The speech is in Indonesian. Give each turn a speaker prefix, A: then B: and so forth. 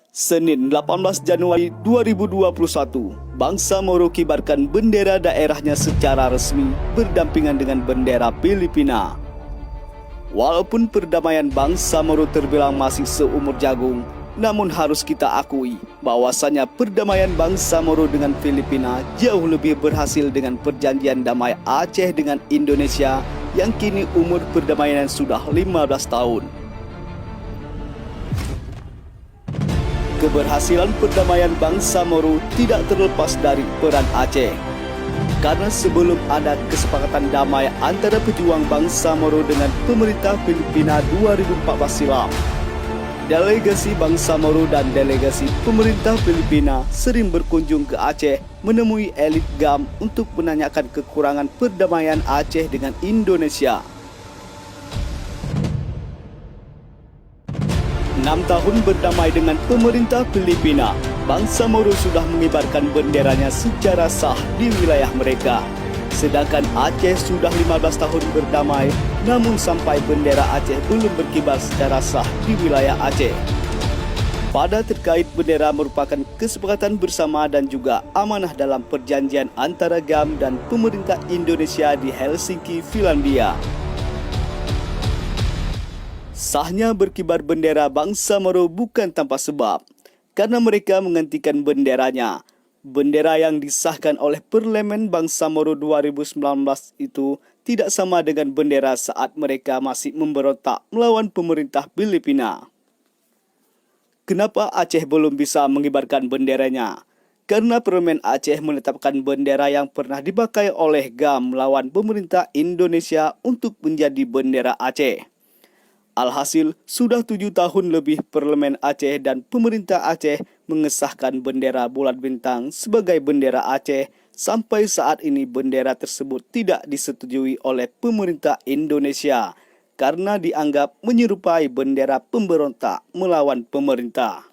A: Senin 18 Januari 2021, bangsa Moro kibarkan bendera daerahnya secara resmi berdampingan dengan bendera Filipina. Walaupun perdamaian bangsa Moro terbilang masih seumur jagung, namun harus kita akui bahwasanya perdamaian bangsa Moro dengan Filipina jauh lebih berhasil dengan perjanjian damai Aceh dengan Indonesia yang kini umur perdamaian sudah 15 tahun. Keberhasilan perdamaian bangsa Moro tidak terlepas dari peran Aceh. Karena sebelum ada kesepakatan damai antara pejuang bangsa Moro dengan pemerintah Filipina 2014 silam, delegasi bangsa Moro dan delegasi pemerintah Filipina sering berkunjung ke Aceh menemui elit GAM untuk menanyakan kekurangan perdamaian Aceh dengan Indonesia. 6 tahun berdamai dengan pemerintah Filipina, bangsa Moro sudah mengibarkan benderanya secara sah di wilayah mereka. Sedangkan Aceh sudah 15 tahun berdamai, namun sampai bendera Aceh belum berkibar secara sah di wilayah Aceh. Pada terkait bendera merupakan kesepakatan bersama dan juga amanah dalam perjanjian antara GAM dan pemerintah Indonesia di Helsinki, Finlandia. Sahnya berkibar bendera bangsa Moro bukan tanpa sebab, karena mereka menghentikan benderanya. Bendera yang disahkan oleh Parlemen Bangsa Moro 2019 itu tidak sama dengan bendera saat mereka masih memberontak melawan pemerintah Filipina. Kenapa Aceh belum bisa mengibarkan benderanya? Karena Parlemen Aceh menetapkan bendera yang pernah dipakai oleh GAM melawan pemerintah Indonesia untuk menjadi bendera Aceh. Alhasil, sudah 7 tahun lebih Parlemen Aceh dan pemerintah Aceh mengesahkan bendera bulat bintang sebagai bendera Aceh. Sampai saat ini bendera tersebut tidak disetujui oleh pemerintah Indonesia karena dianggap menyerupai bendera pemberontak melawan pemerintah.